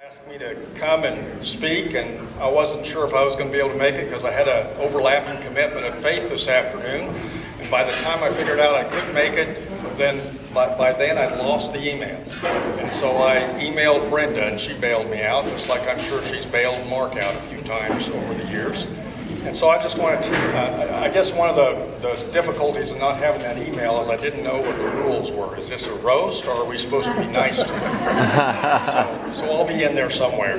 Asked me to come and speak, and I wasn't sure if I was going to be able to make it because I had an overlapping commitment at Faith this afternoon. And by the time I figured out I couldn't make it, then by then I'd lost the email. And so I emailed Brenda, and she bailed me out, just like I'm sure she's bailed Mark out a few times over the years. And so I just wanted to, I guess one of the difficulties of not having that email is I didn't know what the rules were. Is this a roast, or are we supposed to be nice to it? So I'll be in there somewhere.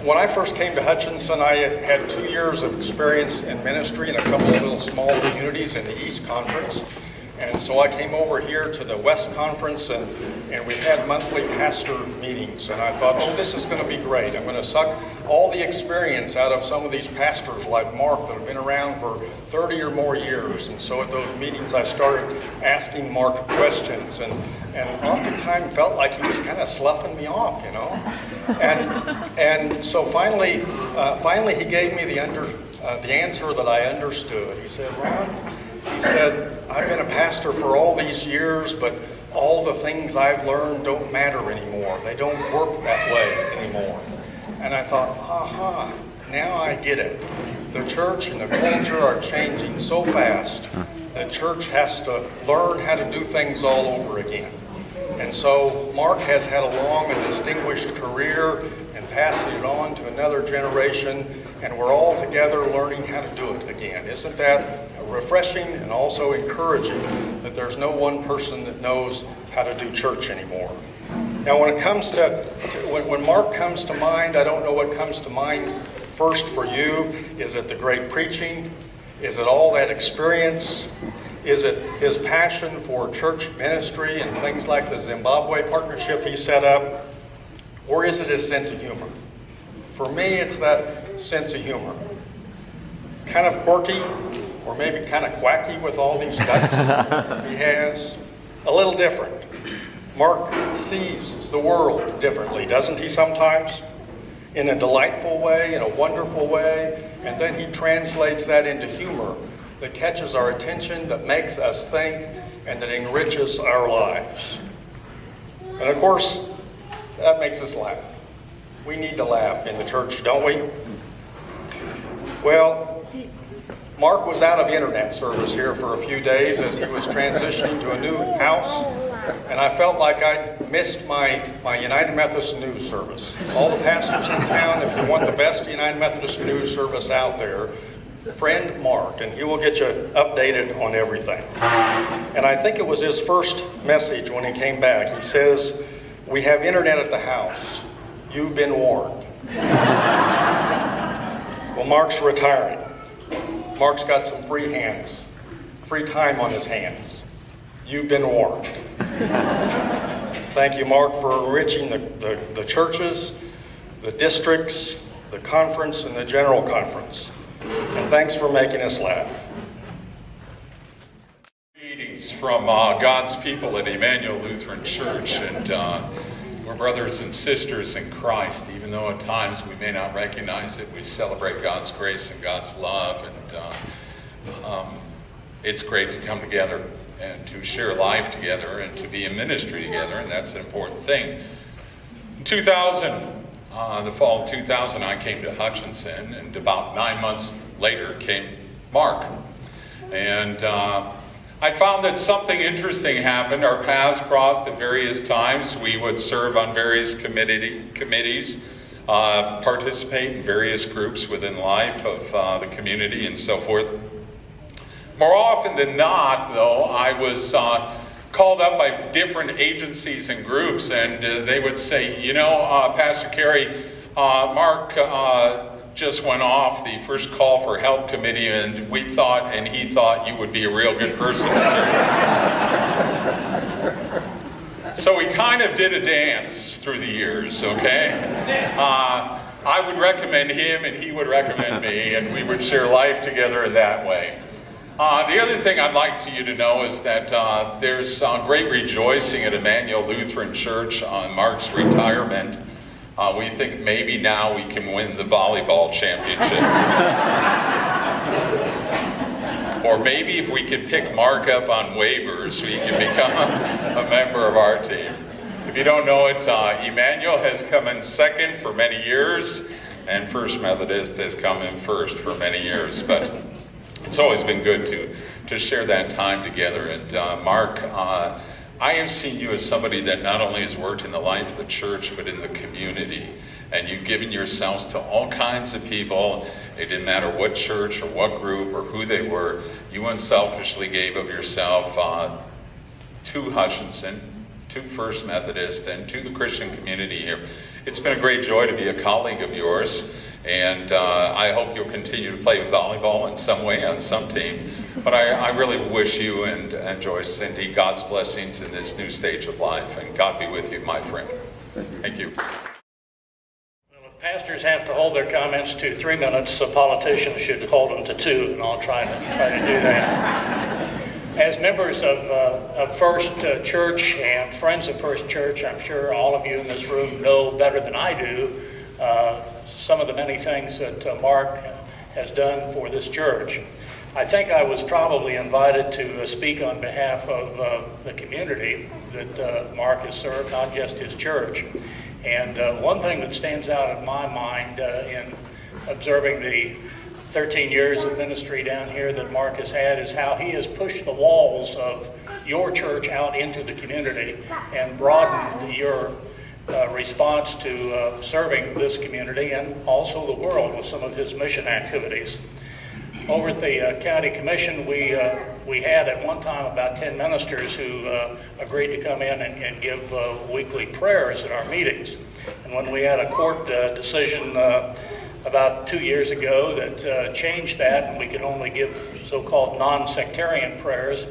When I first came to Hutchinson, I had 2 years of experience in ministry in a couple of little small communities in the East Conference. And so I came over here to the West Conference, and we had monthly pastor meetings. And I thought, oh, this is going to be great. I'm going to suck all the experience out of some of these pastors like Mark that have been around for 30 or more years. And so at those meetings, I started asking Mark questions, and oftentimes felt like he was kind of sloughing me off, you know. And so finally he gave me the answer that I understood. He said, Ron, he said, I've been a pastor for all these years, but all the things I've learned don't matter anymore. They don't work that way anymore. And I thought, aha, now I get it. The church and the culture are changing so fast. The church has to learn how to do things all over again. And so Mark has had a long and distinguished career and passing it on to another generation, and we're all together learning how to do it again. Isn't that refreshing and also encouraging that there's no one person that knows how to do church anymore? Now, when it comes to when Mark comes to mind, I don't know what comes to mind first for you. Is it the great preaching? Is it all that experience? Is it his passion for church ministry and things like the Zimbabwe partnership he set up? Or is it his sense of humor? For me, it's that sense of humor. Kind of quirky, or maybe kind of quacky with all these guts he has. A little different. Mark sees the world differently, doesn't he sometimes? In a delightful way, in a wonderful way, and then he translates that into humor that catches our attention, that makes us think, and that enriches our lives. And of course, that makes us laugh. We need to laugh in the church, don't we? Well, Mark was out of internet service here for a few days as he was transitioning to a new house, and I felt like I'd missed my United Methodist News service. All the pastors in town, if you want the best United Methodist News service out there, friend Mark, and he will get you updated on everything. And I think it was his first message when he came back. He says, "We have internet at the house. You've been warned." Well, Mark's retiring. Mark's got some free time on his hands. You've been warned. Thank you, Mark, for enriching the churches, the districts, the conference, and the general conference. And thanks for making us laugh. Greetings from God's people at Emmanuel Lutheran Church, and we're brothers and sisters in Christ. Even though at times we may not recognize it, we celebrate God's grace and God's love, and it's great to come together and to share life together and to be in ministry together, and that's an important thing. In 2000, the fall of 2000, I came to Hutchinson, and about 9 months later came Mark. And I found that something interesting happened. Our paths crossed at various times. We would serve on various committees, participate in various groups within life of the community and so forth. More often than not, though, I was called up by different agencies and groups, and they would say, you know, Pastor Carey, Mark just went off the first call for help committee, and he thought you would be a real good person to serve. So we kind of did a dance through the years, okay? I would recommend him, and he would recommend me, and we would share life together in that way. The other thing I'd like you to know is that there's great rejoicing at Emmanuel Lutheran Church on Mark's retirement. We think maybe now we can win the volleyball championship. Or maybe if we could pick Mark up on waivers, we can become a member of our team. If you don't know it, Emmanuel has come in second for many years, and First Methodist has come in first for many years. But it's always been good to share that time together. And Mark, I have seen you as somebody that not only has worked in the life of the church, but in the community. And you've given yourselves to all kinds of people. It didn't matter what church or what group or who they were. You unselfishly gave of yourself to Hutchinson, to First Methodist, and to the Christian community here. It's been a great joy to be a colleague of yours. And I hope you'll continue to play volleyball in some way on some team. But I really wish you and Joyce, Cindy, God's blessings in this new stage of life. And God be with you, my friend. Thank you. Well, if pastors have to hold their comments to 3 minutes, politicians should hold them to 2, and I'll try to do that. As members of First Church and friends of First Church, I'm sure all of you in this room know better than I do some of the many things that Mark has done for this church. I think I was probably invited to speak on behalf of the community that Mark has served, not just his church. And one thing that stands out in my mind in observing the 13 years of ministry down here that Mark has had is how he has pushed the walls of your church out into the community and broadened your response to serving this community and also the world with some of his mission activities. Over at the county commission, we had at one time about 10 ministers who agreed to come in and give weekly prayers at our meetings. And when we had a court decision about 2 years ago that changed that, and we could only give so-called non-sectarian prayers,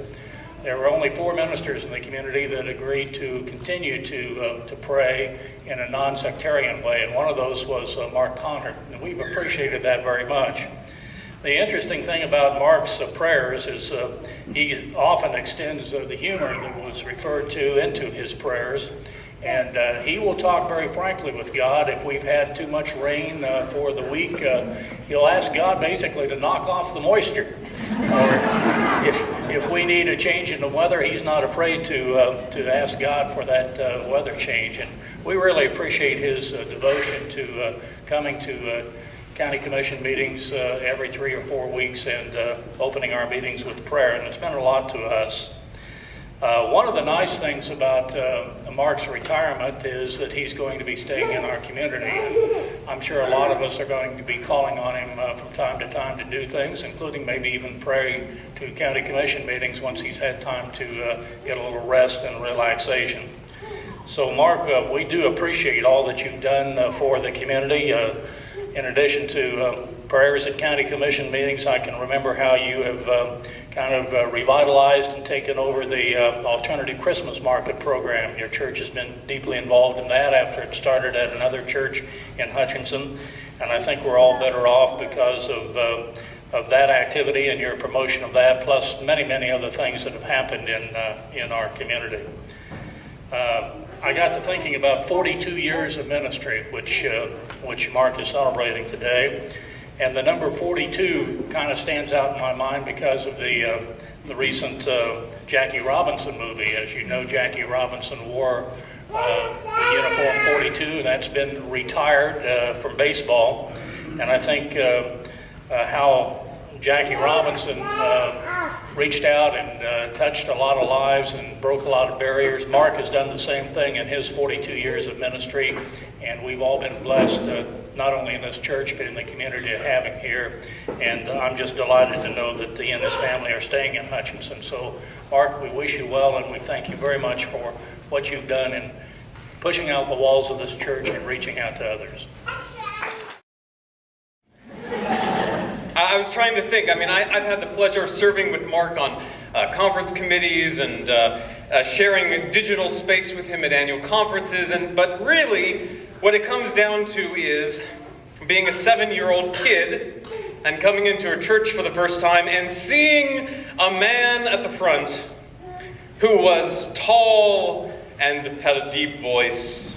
there were only 4 ministers in the community that agreed to continue to pray in a non-sectarian way, and one of those was Mark Conard, and we've appreciated that very much. The interesting thing about Mark's prayers is he often extends the humor that was referred to into his prayers, and he will talk very frankly with God. If we've had too much rain for the week, he'll ask God basically to knock off the moisture. Or if we need a change in the weather, he's not afraid to ask God for that weather change. And we really appreciate his devotion to coming to county commission meetings every 3 or 4 weeks and opening our meetings with prayer, and it's been a lot to us. One of the nice things about Mark's retirement is that he's going to be staying in our community. And I'm sure a lot of us are going to be calling on him from time to time to do things, including maybe even pray to county commission meetings once he's had time to get a little rest and relaxation. So Mark, we do appreciate all that you've done for the community. In addition to prayers at county commission meetings, I can remember how you have kind of revitalized and taken over the alternative Christmas market program. Your church has been deeply involved in that after it started at another church in Hutchinson, and I think we're all better off because of that activity and your promotion of that, plus many, many other things that have happened in our community. I got to thinking about 42 years of ministry, which Mark is celebrating today. And the number 42 kind of stands out in my mind because of the recent Jackie Robinson movie. As you know, Jackie Robinson wore the uniform 42, and that's been retired from baseball. And I think how Jackie Robinson reached out and touched a lot of lives and broke a lot of barriers. Mark has done the same thing in his 42 years of ministry, and we've all been blessed, not only in this church, but in the community of having here. And I'm just delighted to know that he and his family are staying in Hutchinson. So, Mark, we wish you well, and we thank you very much for what you've done in pushing out the walls of this church and reaching out to others. I was trying to think. I mean, I've had the pleasure of serving with Mark on conference committees and sharing digital space with him at annual conferences. But really, what it comes down to is being a 7-year-old kid and coming into a church for the first time and seeing a man at the front who was tall and had a deep voice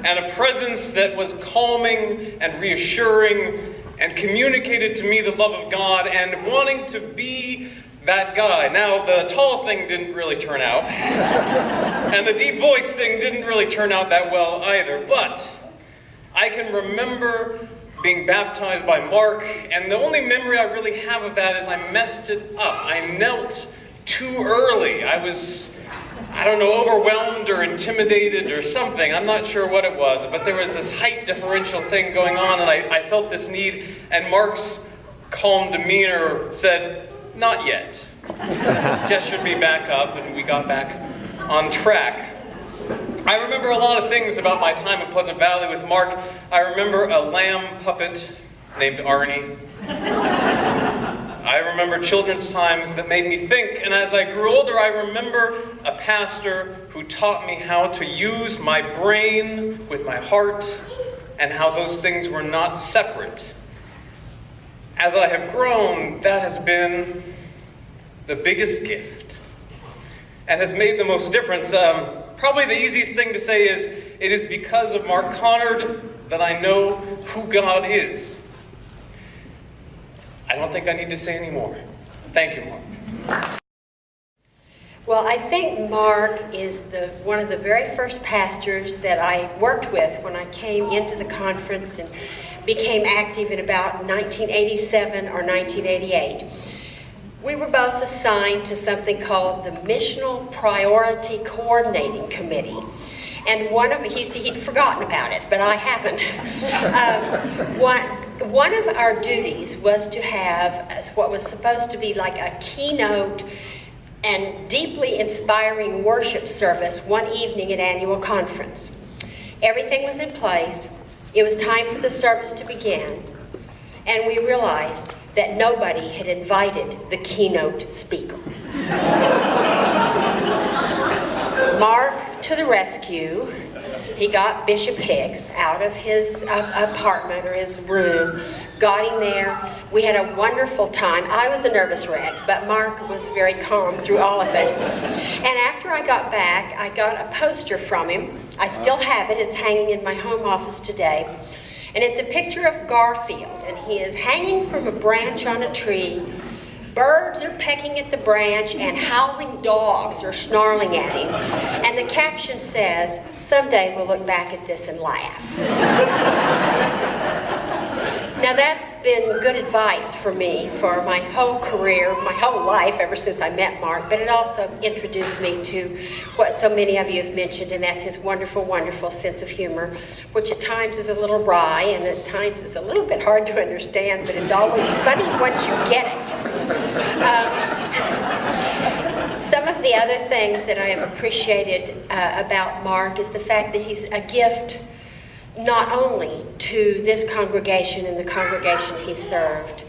and a presence that was calming and reassuring and communicated to me the love of God and wanting to be that guy. Now, the tall thing didn't really turn out, and the deep voice thing didn't really turn out that well either, but I can remember being baptized by Mark, and the only memory I really have of that is I messed it up. I knelt too early. I was, I don't know, overwhelmed or intimidated or something. I'm not sure what it was, but there was this height differential thing going on, and I felt this need, and Mark's calm demeanor said, "Not yet." Gestured me back up, and we got back on track. I remember a lot of things about my time in Pleasant Valley with Mark. I remember a lamb puppet named Arnie. I remember children's times that made me think, and as I grew older, I remember a pastor who taught me how to use my brain with my heart and how those things were not separate. As I have grown, that has been the biggest gift and has made the most difference. Probably the easiest thing to say is, it is because of Mark Conard that I know who God is. I don't think I need to say any more. Thank you, Mark. Well, I think Mark is one of the very first pastors that I worked with when I came into the conference and became active in about 1987 or 1988. We were both assigned to something called the Missional Priority Coordinating Committee. And he'd forgotten about it, but I haven't. One of our duties was to have what was supposed to be like a keynote and deeply inspiring worship service one evening at annual conference. Everything was in place. It was time for the service to begin, and we realized that nobody had invited the keynote speaker. Mark, to the rescue, he got Bishop Hicks out of his apartment or his room, got him there. We had a wonderful time. I was a nervous wreck, but Mark was very calm through all of it. And after I got back, I got a poster from him. I still have it. It's hanging in my home office today. And it's a picture of Garfield, and he is hanging from a branch on a tree. Birds are pecking at the branch, and howling dogs are snarling at him. And the caption says, "Someday we'll look back at this and laugh." Now that's been good advice for me for my whole career, my whole life, ever since I met Mark, but it also introduced me to what so many of you have mentioned, and that's his wonderful, wonderful sense of humor, which at times is a little wry and at times is a little bit hard to understand, but it's always funny once you get it. Some of the other things that I have appreciated about Mark is the fact that he's a gift not only to this congregation and the congregation he served,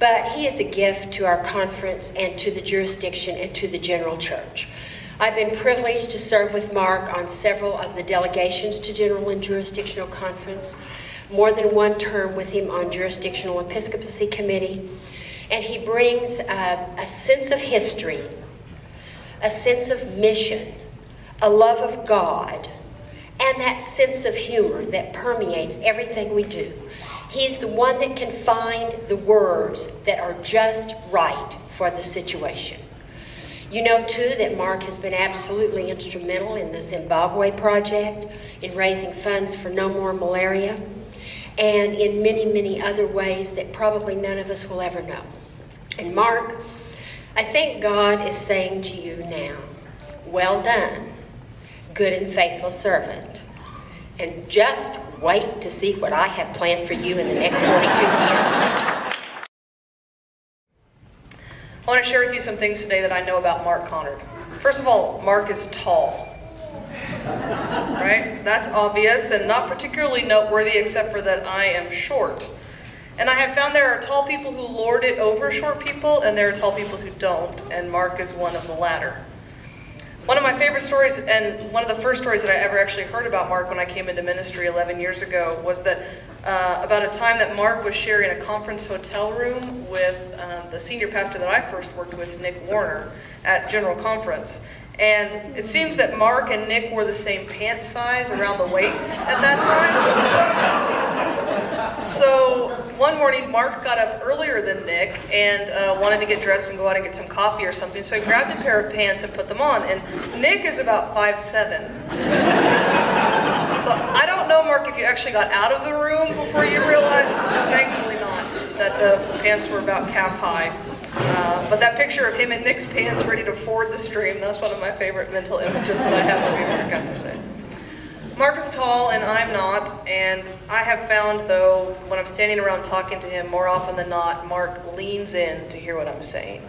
but he is a gift to our conference and to the jurisdiction and to the general church. I've been privileged to serve with Mark on several of the delegations to General and Jurisdictional Conference, more than one term with him on Jurisdictional Episcopacy Committee, and he brings a sense of history, a sense of mission, a love of God, and that sense of humor that permeates everything we do. He's the one that can find the words that are just right for the situation. You know, too, that Mark has been absolutely instrumental in the Zimbabwe project, in raising funds for No More Malaria, and in many, many other ways that probably none of us will ever know. And Mark, I think God is saying to you now, well done, good and faithful servant. And just wait to see what I have planned for you in the next 42 years. I want to share with you some things today that I know about Mark Conard. First of all, Mark is tall. Right? That's obvious and not particularly noteworthy except for that I am short. And I have found there are tall people who lord it over short people, and there are tall people who don't, and Mark is one of the latter. One of my favorite stories, and one of the first stories that I ever actually heard about Mark when I came into ministry 11 years ago, was that about a time that Mark was sharing a conference hotel room with the senior pastor that I first worked with, Nick Warner, at General Conference. And it seems that Mark and Nick were the same pant size around the waist at that time. So one morning, Mark got up earlier than Nick and wanted to get dressed and go out and get some coffee or something. So he grabbed a pair of pants and put them on. And Nick is about 5'7". So I don't know, Mark, if you actually got out of the room before you realized, thankfully not, that the pants were about calf high. But that picture of him in Nick's pants ready to ford the stream, that's one of my favorite mental images that I have of you, Mark, I have to say. Mark is tall and I'm not, and I have found, though, when I'm standing around talking to him, more often than not, Mark leans in to hear what I'm saying.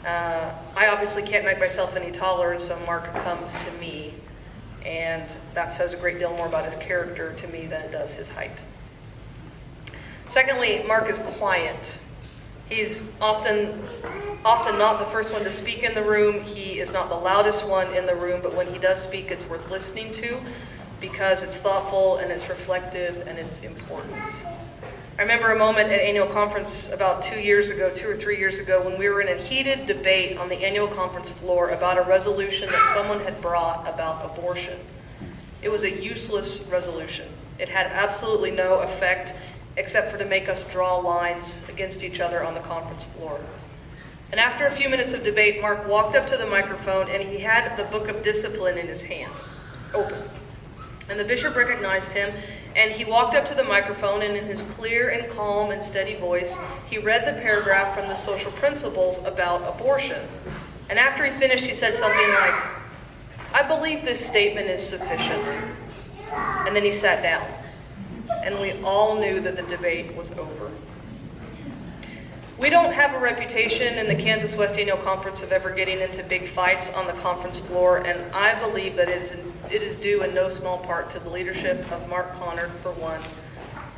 I obviously can't make myself any taller, and so Mark comes to me, and that says a great deal more about his character to me than it does his height. Secondly, Mark is quiet. He's often not the first one to speak in the room. He is not the loudest one in the room, but when he does speak, it's worth listening to because it's thoughtful and it's reflective and it's important. I remember a moment at annual conference about 2 or 3 years ago, when we were in a heated debate on the annual conference floor about a resolution that someone had brought about abortion. It was a useless resolution. It had absolutely no effect except for to make us draw lines against each other on the conference floor. And after a few minutes of debate, Mark walked up to the microphone and he had the book of discipline in his hand, open. And the bishop recognized him, and he walked up to the microphone, and in his clear and calm and steady voice, he read the paragraph from the social principles about abortion. And after he finished, he said something like, "I believe this statement is sufficient." And then he sat down. And we all knew that the debate was over. We don't have a reputation in the Kansas West Annual Conference of ever getting into big fights on the conference floor, and I believe that it is due in no small part to the leadership of Mark Conard, for one,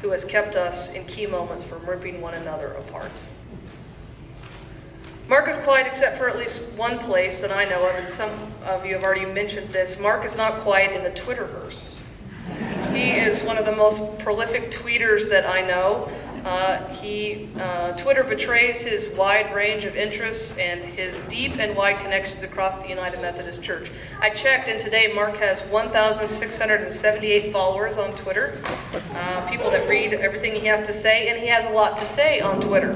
who has kept us in key moments from ripping one another apart. Mark is quiet except for at least one place that I know of, and some of you have already mentioned this. Mark is not quiet in the Twitterverse. He is one of the most prolific tweeters that I know. Twitter betrays his wide range of interests and his deep and wide connections across the United Methodist Church. I checked, and today Mark has 1,678 followers on Twitter, people that read everything he has to say, and he has a lot to say on Twitter.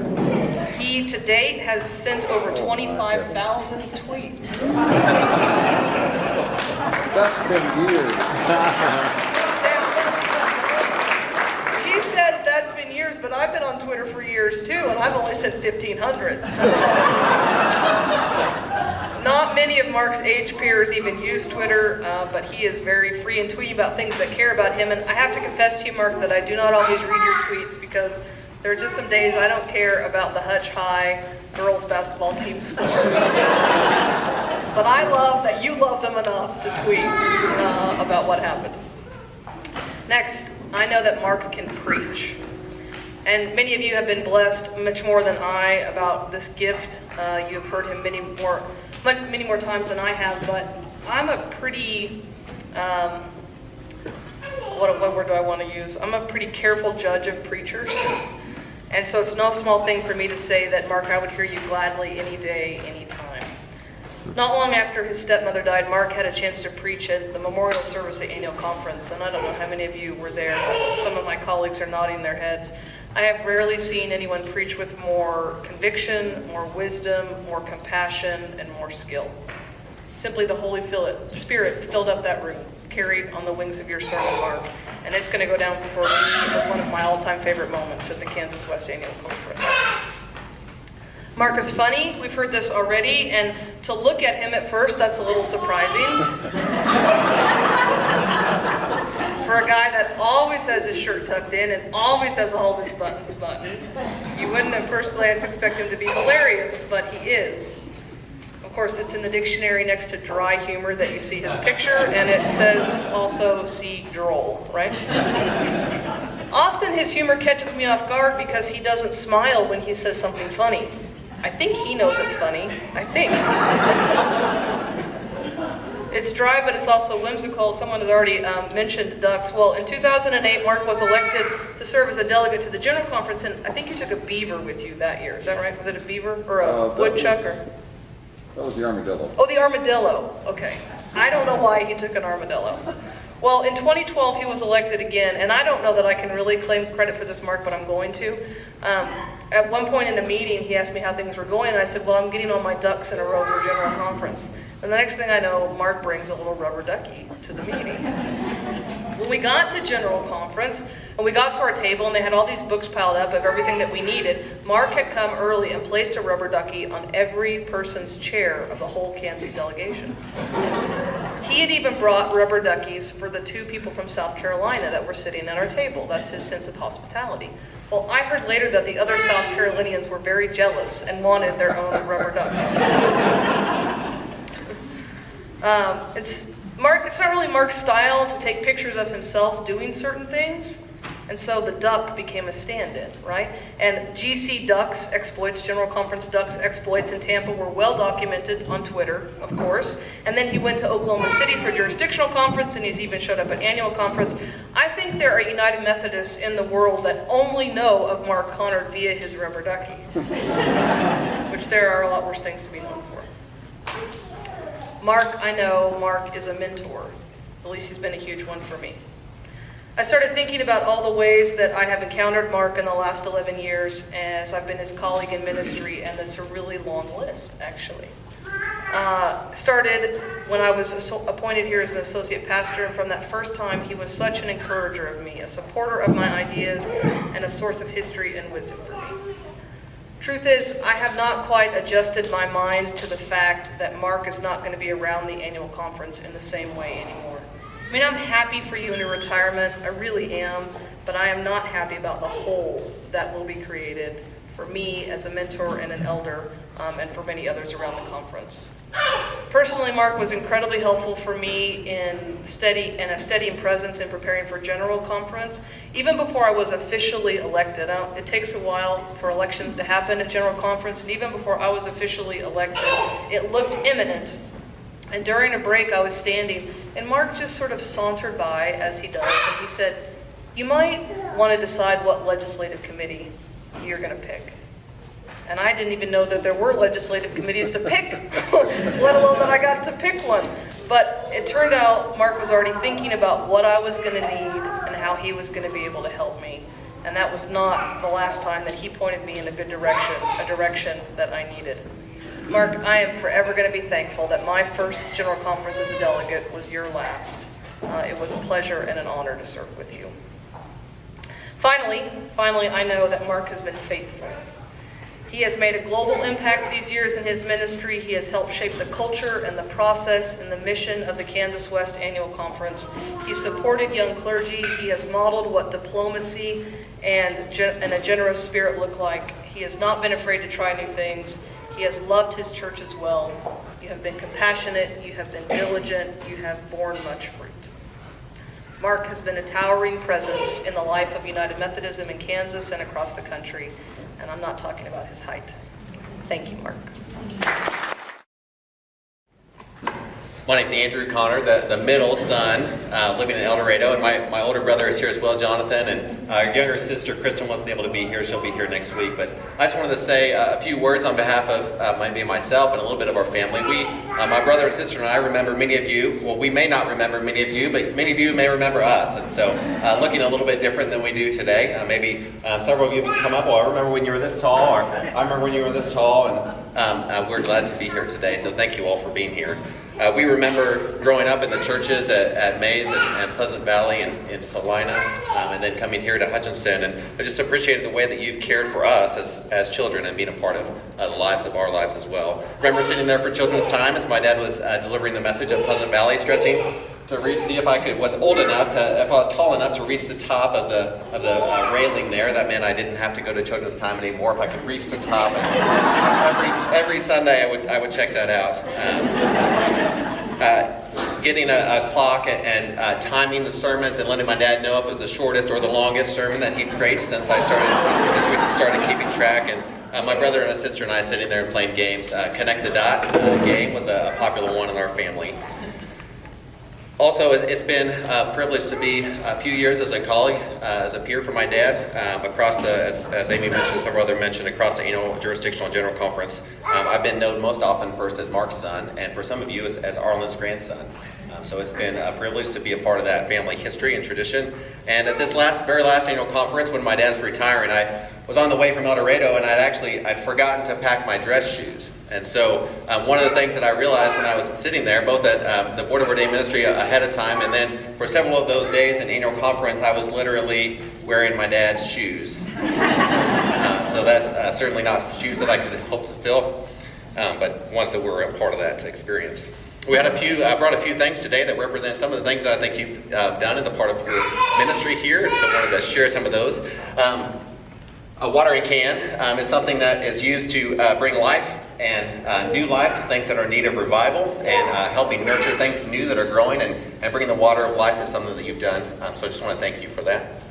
He, to date, has sent over 25,000 tweets. That's been years. That's been years, but I've been on Twitter for years too, and I've only sent 1,500. So. Not many of Mark's age peers even use Twitter, but he is very free in tweeting about things that care about him. And I have to confess to you, Mark, that I do not always read your tweets because there are just some days I don't care about the Hutch High girls basketball team score. But I love that you love them enough to tweet about what happened. Next, I know that Mark can preach. And many of you have been blessed much more than I about this gift. You have heard him many more times than I have, but I'm a pretty, what word do I want to use? I'm a pretty careful judge of preachers. And so it's no small thing for me to say that, Mark, I would hear you gladly any day, any time. Not long after his stepmother died, Mark had a chance to preach at the memorial service at annual conference, and I don't know how many of you were there, but some of my colleagues are nodding their heads. I have rarely seen anyone preach with more conviction, more wisdom, more compassion, and more skill. Simply the Holy Spirit filled up that room, carried on the wings of your sermon, Mark, and it's going to go down for me as one of my all-time favorite moments at the Kansas West Annual Conference. Mark is funny, we've heard this already, and to look at him at first, that's a little surprising. For a guy that always has his shirt tucked in and always has all of his buttons buttoned, you wouldn't at first glance expect him to be hilarious, but he is. Of course, it's in the dictionary next to dry humor that you see his picture, and it says also see droll, right? Often his humor catches me off guard because he doesn't smile when he says something funny. I think he knows it's funny. I think. It's dry, but it's also whimsical. Someone has already mentioned ducks. Well, in 2008, Mark was elected to serve as a delegate to the General Conference, and I think you took a beaver with you that year. Is that right? Was it a beaver or a woodchuck? That was the armadillo. Oh, the armadillo. Okay. I don't know why he took an armadillo. Well, in 2012, he was elected again, and I don't know that I can really claim credit for this, Mark, but I'm going to. At one point in a meeting, he asked me how things were going, and I said, well, I'm getting all my ducks in a row for General Conference. And the next thing I know, Mark brings a little rubber ducky to the meeting. When we got to General Conference, and we got to our table, and they had all these books piled up of everything that we needed, Mark had come early and placed a rubber ducky on every person's chair of the whole Kansas delegation. He had even brought rubber duckies for the 2 people from South Carolina that were sitting at our table. That's his sense of hospitality. Well, I heard later that the other South Carolinians were very jealous and wanted their own rubber ducks. It's not really Mark's style to take pictures of himself doing certain things, and so the duck became a stand-in, right? And GC Ducks exploits, General Conference Ducks exploits in Tampa were well documented on Twitter, of course. And then he went to Oklahoma City for jurisdictional conference, and he's even showed up at annual conference. I think there are United Methodists in the world that only know of Mark Conard via his rubber ducky, which there are a lot worse things to be known for. Mark, I know Mark is a mentor. At least he's been a huge one for me. I started thinking about all the ways that I have encountered Mark in the last 11 years as I've been his colleague in ministry, and it's a really long list, actually. Started when I was appointed here as an associate pastor, and from that first time, he was such an encourager of me, a supporter of my ideas, and a source of history and wisdom for me. Truth is, I have not quite adjusted my mind to the fact that Mark is not going to be around the annual conference in the same way anymore. I mean, I'm happy for you in your retirement, I really am, but I am not happy about the hole that will be created for me as a mentor and an elder, and for many others around the conference. Personally, Mark was incredibly helpful for me in a steady presence in preparing for General Conference, even before I was officially elected. It takes a while for elections to happen at General Conference, and even before I was officially elected, it looked imminent. And during a break, I was standing, and Mark just sort of sauntered by, as he does, and he said, "You might want to decide what legislative committee you're going to pick." And I didn't even know that there were legislative committees to pick, let alone that I got to pick one. But it turned out Mark was already thinking about what I was going to need and how he was going to be able to help me. And that was not the last time that he pointed me in a good direction, a direction that I needed. Mark, I am forever going to be thankful that my first General Conference as a delegate was your last. It was a pleasure and an honor to serve with you. Finally, I know that Mark has been faithful. He has made a global impact these years in his ministry. He has helped shape the culture and the process and the mission of the Kansas West Annual Conference. He supported young clergy. He has modeled what diplomacy and a generous spirit look like. He has not been afraid to try new things. He has loved his church as well. You have been compassionate. You have been diligent. You have borne much fruit. Mark has been a towering presence in the life of United Methodism in Kansas and across the country. And I'm not talking about his height. Thank you, Mark. My name's Andrew Conard, the middle son, living in El Dorado, and my older brother is here as well, Jonathan, and our younger sister, Kristen, wasn't able to be here. She'll be here next week. But I just wanted to say a few words on behalf of myself and a little bit of our family. My brother and sister and I remember many of you. Well, we may not remember many of you, but many of you may remember us. And so looking a little bit different than we do today. Maybe several of you can come up. Well, I remember when you were this tall, or I remember when you were this tall, and we're glad to be here today. So thank you all for being here. We remember growing up in the churches at Mays and Pleasant Valley and in Salina, and then coming here to Hutchinson. And I just appreciated the way that you've cared for us as children and being a part of the lives of our lives as well. Remember sitting there for children's time as my dad was delivering the message at Pleasant Valley, stretching to reach, see if I was tall enough to reach the top of the railing there. That meant I didn't have to go to children's time anymore if I could reach the top. And every Sunday I would check that out. Getting a clock and timing the sermons and letting my dad know if it was the shortest or the longest sermon that he'd preached since we started keeping track. And my brother and a sister and I sitting there and playing games. Connect the Dot game was a popular one in our family. Also, it's been a privilege to be a few years as a colleague, as a peer for my dad, across as Amy mentioned, several other mentioned, across the annual jurisdictional general conference. I've been known most often first as Mark's son, and for some of you as Arlen's grandson. So it's been a privilege to be a part of that family history and tradition. And at this very last annual conference, when my dad's retiring, I was on the way from El Dorado, and I'd forgotten to pack my dress shoes. And so one of the things that I realized when I was sitting there, both at the Board of Ordained Ministry ahead of time, and then for several of those days in annual conference, I was literally wearing my dad's shoes. So that's certainly not shoes that I could hope to fill, but ones that were a part of that experience. We had I brought a few things today that represent some of the things that I think you've done in the part of your ministry here, and so I wanted to share some of those. A watering can is something that is used to bring life and new life to things that are in need of revival, and helping nurture things new that are growing, and bringing the water of life is something that you've done. So I just want to thank you for that.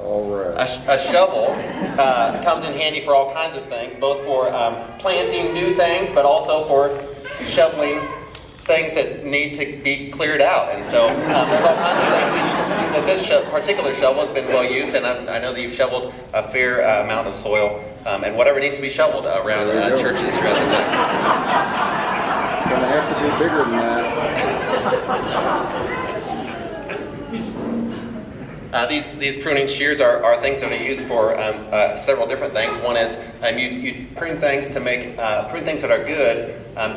All right. A shovel comes in handy for all kinds of things, both for planting new things, but also for shoveling things that need to be cleared out. And so there's all kinds of things that you can see that this particular shovel has been well used, and I know that you've shoveled a fair amount of soil, and whatever needs to be shoveled around churches throughout the time. It's going to have to be bigger than that. These pruning shears are things that are used for several different things. One is you prune things to make prune things that are good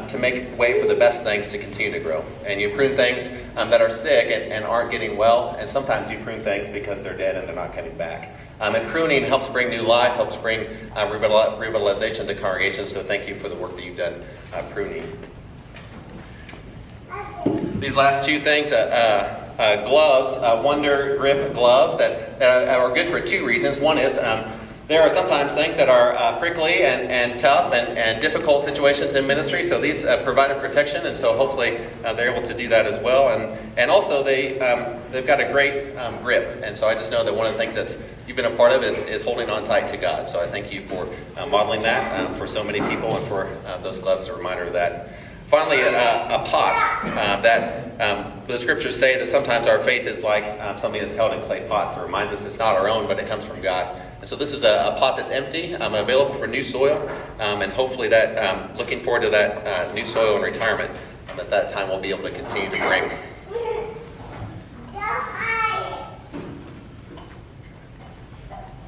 to make way for the best things to continue to grow. And you prune things that are sick and aren't getting well. And sometimes you prune things because they're dead and they're not coming back. And pruning helps bring new life, helps bring revitalization to congregations. So thank you for the work that you've done pruning. These last two things, gloves, Wonder Grip gloves that are good for two reasons. One is there are sometimes things that are prickly and tough and difficult situations in ministry, so these provide a protection, and so hopefully they're able to do that as well. And also they've got a great grip, and so I just know that one of the things that you've been a part of is holding on tight to God. So I thank you for modeling that for so many people, and for those gloves, a reminder of that. Finally, a pot that the scriptures say that sometimes our faith is like something that's held in clay pots that reminds us it's not our own, but it comes from God. And so this is a pot that's empty, available for new soil, and hopefully that, looking forward to that new soil and retirement, at that time we'll be able to continue to bring.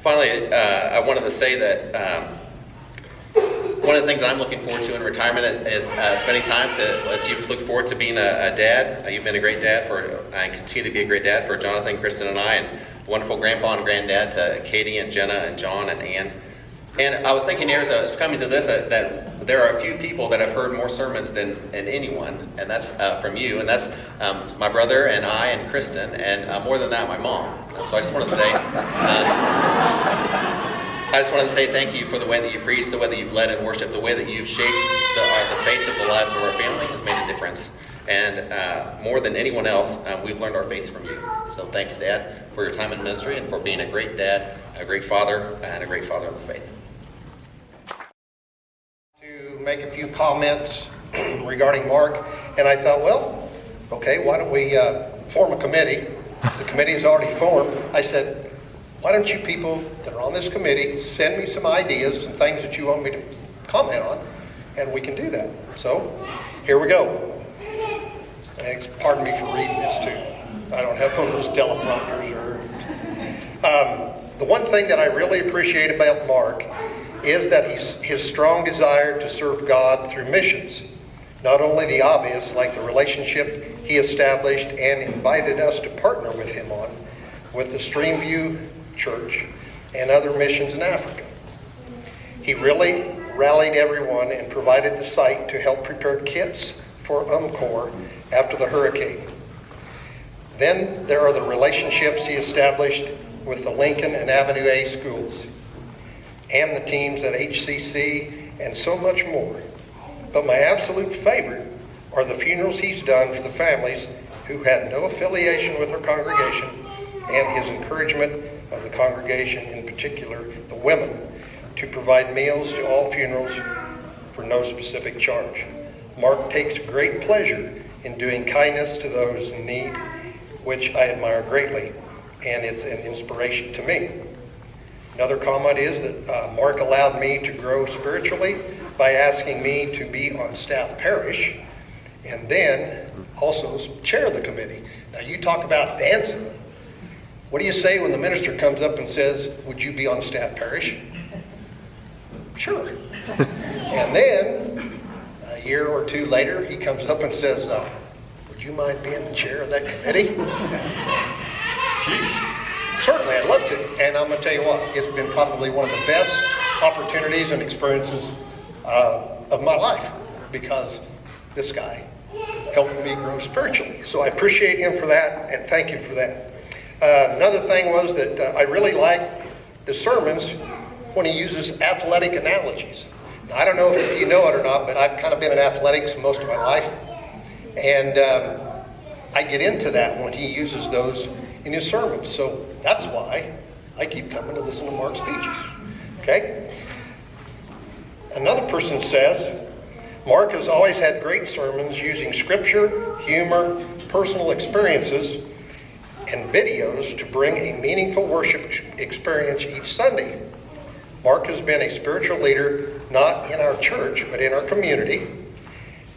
Finally, I wanted to say that one of the things that I'm looking forward to in retirement is spending time as you look forward to being a dad. You've been a great dad and continue to be a great dad for Jonathan, Kristen, and I, and wonderful grandpa and granddad to Katie and Jenna and John and Ann. And I was thinking here as I was coming to this that there are a few people that have heard more sermons than anyone, and that's from you, and that's my brother and I and Kristen, and more than that, my mom. So I just want to say thank you for the way that you preached, the way that you've led in worship, the way that you've shaped the faith of the lives of our family has made a difference. And more than anyone else, we've learned our faith from you. So thanks, Dad, for your time in ministry and for being a great dad, a great father, and a great father of the faith. To make a few comments regarding Mark, and I thought, well, okay, why don't we form a committee? The committee is already formed. I said, why don't you people that are on this committee send me some ideas and things that you want me to comment on, and we can do that. So here we go. And pardon me for reading this too. I don't have one of those teleprompters. The one thing that I really appreciate about Mark is that his strong desire to serve God through missions. Not only the obvious, like the relationship he established and invited us to partner with him on, with the Streamview Church and other missions in Africa. He really rallied everyone and provided the site to help prepare kits for UMCOR after the hurricane. Then there are the relationships he established with the Lincoln and Avenue A schools and the teams at HCC and so much more. But my absolute favorite are the funerals he's done for the families who had no affiliation with our congregation, and his encouragement of the congregation, in particular the women, to provide meals to all funerals for no specific charge. Mark takes great pleasure in doing kindness to those in need, which I admire greatly, and it's an inspiration to me. Another comment is that Mark allowed me to grow spiritually by asking me to be on staff parish and then also chair the committee. Now you talk about dancing. What do you say when the minister comes up and says, would you be on staff parish? Sure. And then a year or two later, he comes up and says, would you mind being the chair of that committee? Jeez. Certainly, I'd love to. And I'm going to tell you what, it's been probably one of the best opportunities and experiences of my life, because this guy helped me grow spiritually. So I appreciate him for that and thank him for that. Another thing was that I really like the sermons when he uses athletic analogies. Now, I don't know if you know it or not, but I've kind of been in athletics most of my life. And I get into that when he uses those in his sermons. So that's why I keep coming to listen to Mark's speeches. Okay? Another person says, Mark has always had great sermons using scripture, humor, personal experiences, and videos to bring a meaningful worship experience each Sunday. Mark has been a spiritual leader, not in our church, but in our community,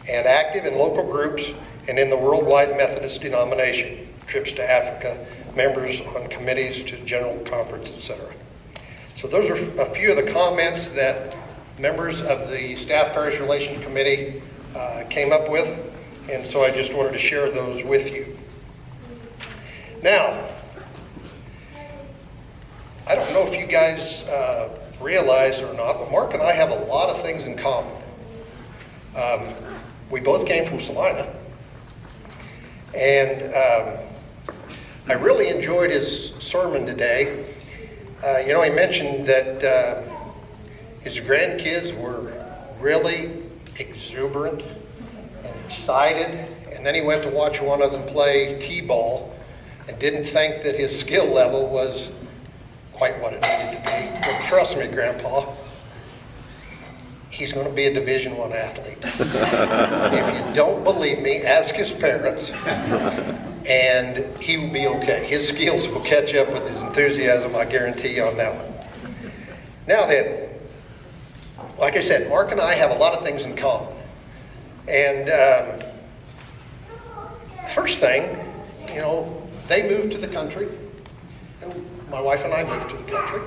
and active in local groups and in the worldwide Methodist denomination, trips to Africa, members on committees to general conference, etc. So those are a few of the comments that members of the Staff Parish Relation Committee came up with, and so I just wanted to share those with you. Now, I don't know if you guys realize it or not, but Mark and I have a lot of things in common. We both came from Salina, and I really enjoyed his sermon today. He mentioned that his grandkids were really exuberant and excited, and then he went to watch one of them play t-ball and didn't think that his skill level was quite what it needed to be. But trust me, Grandpa, he's going to be a Division I athlete. If you don't believe me, ask his parents, and he will be okay. His skills will catch up with his enthusiasm, I guarantee you on that one. Now then, like I said, Mark and I have a lot of things in common. And first thing, they moved to the country. And my wife and I moved to the country.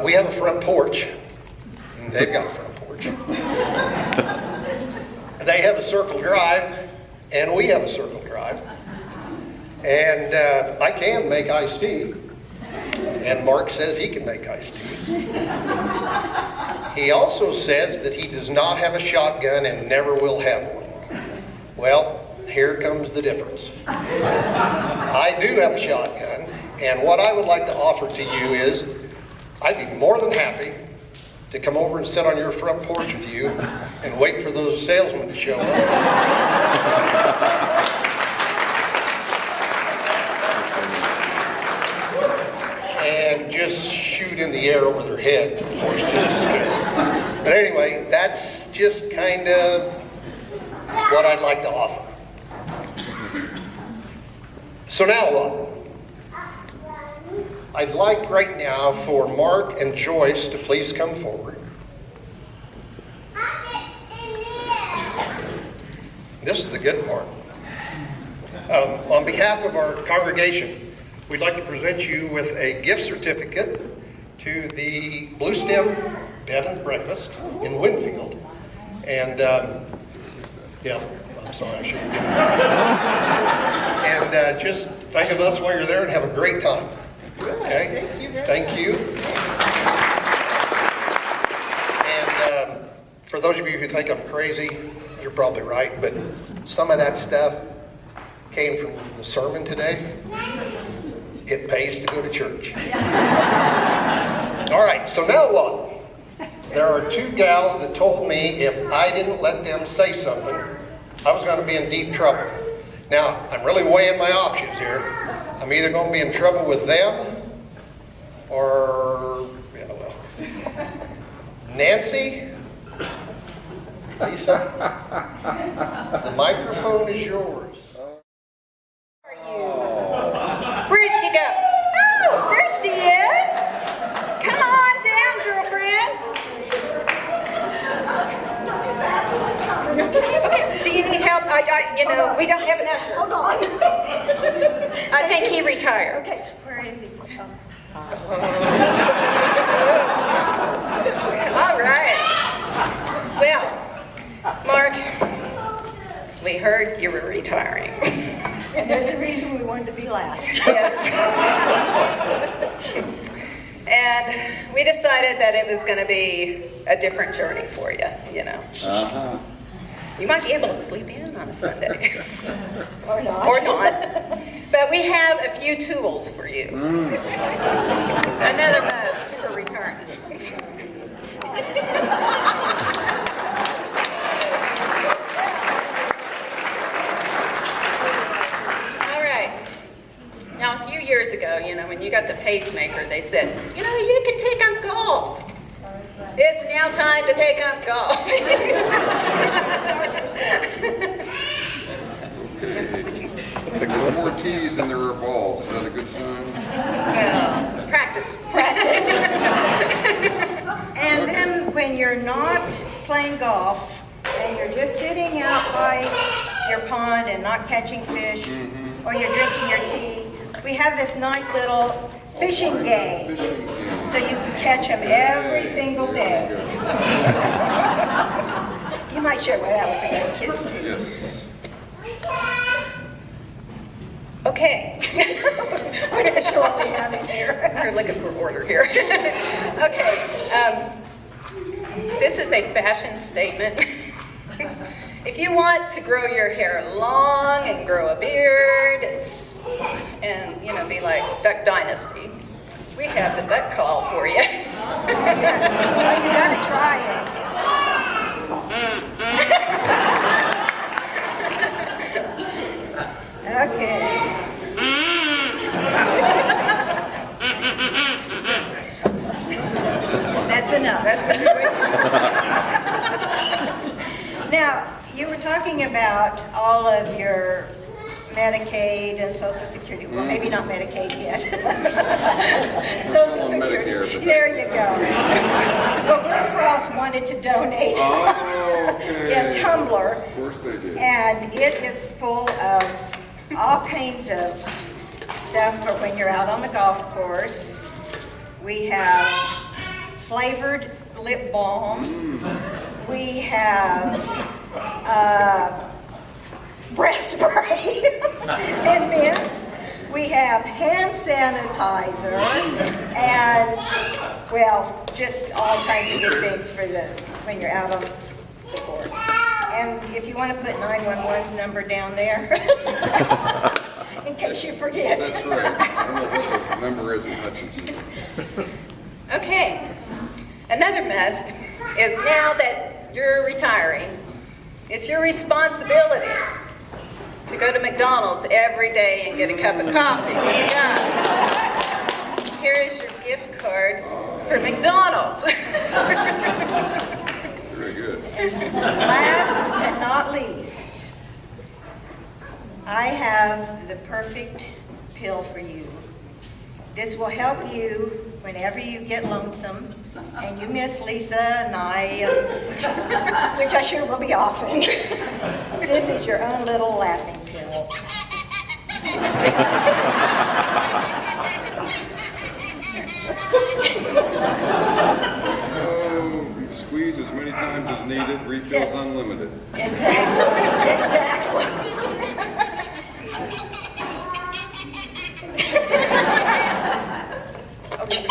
We have a front porch. And they've got a front porch. They have a circle drive, and we have a circle drive. And I can make iced tea. And Mark says he can make iced tea. He also says that he does not have a shotgun and never will have one. Well, here comes the difference. I do have a shotgun, and what I would like to offer to you is I'd be more than happy to come over and sit on your front porch with you and wait for those salesmen to show up. And just shoot in the air over their head. But anyway, that's just kind of what I'd like to offer. So now what? I'd like right now for Mark and Joyce to please come forward. This is the good part. On behalf of our congregation, we'd like to present you with a gift certificate to the Blue Stem Bed and Breakfast in Winfield. And, I'm sorry, I shouldn't do that. And just think of us while you're there and have a great time. Okay? Thank you. And for those of you who think I'm crazy, you're probably right, but some of that stuff came from the sermon today. It pays to go to church. All right, so now what? There are two gals that told me if I didn't let them say something, I was going to be in deep trouble. Now, I'm really weighing my options here. I'm either going to be in trouble with them or, Nancy Lisa, the microphone is yours. Where did she go? Oh, there she is. Come on down, girlfriend. Do you need help? We don't have an usher. Hold on. I think he retired. Okay, where is he? All right. Well, Mark, we heard you were retiring. And there's a reason we wanted to be last. Yes. And we decided that it was going to be a different journey for you, Uh-huh. You might be able to sleep in on a Sunday. Or not. Or not. But we have a few tools for you. Another must for retirement. All right. Now, a few years ago, when you got the pacemaker, they said, you can take up golf. It's now time to take up golf. The more tees than there are balls, is that a good sign? Well, practice. And then when you're not playing golf and you're just sitting out by your pond and not catching fish, or you're drinking your tea, we have this nice little fishing game. Fishing game. So you can catch them every single day. You might share that with the young kids too. Yes. Okay. I'm not sure what we have in here. We're looking for order here. Okay. This is a fashion statement. If you want to grow your hair long and grow a beard and, be like Duck Dynasty, we have the duck call for you. Well, you gotta try it. Okay. That's enough. Now, you were talking about all of your Medicaid and Social Security. Well, maybe not Medicaid yet. Social Security. Medicare. There you go. Well, Blue Cross wanted to donate Oh, okay. a tumbler, Of course they did. and it is full of all kinds of stuff for when you're out on the golf course. We have flavored lip balm. We have breath spray and mints. We have hand sanitizer and, well, just all kinds of good things for when you're out on the course. And if you want to put 911's number down there, in case you forget. That's right. I don't know what the number is in Hutchinson. Okay. Another must is now that you're retiring, it's your responsibility to go to McDonald's every day and get a cup of coffee when you're done. Here is your gift card for McDonald's. Very good. Last but not least, I have the perfect pill for you. This will help you whenever you get lonesome and you miss Lisa and I, which I sure will be often. This is your own little laughing pill. Oh, you squeeze as many times as needed, refills Yes. unlimited. Exactly. Okay.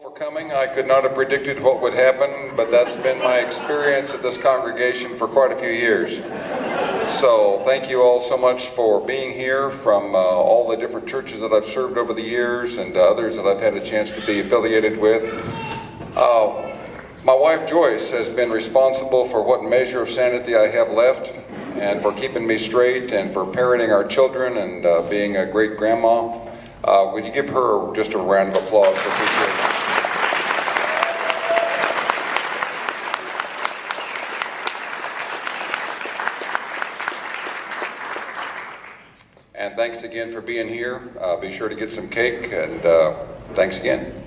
For coming. I could not have predicted what would happen, but that's been my experience at this congregation for quite a few years. So thank you all so much for being here from all the different churches that I've served over the years and others that I've had a chance to be affiliated with. My wife Joyce has been responsible for what measure of sanity I have left. and for keeping me straight and for parenting our children and being a great grandma. Would you give her just a round of applause for appreciating it? And thanks again for being here. Be sure to get some cake, and thanks again.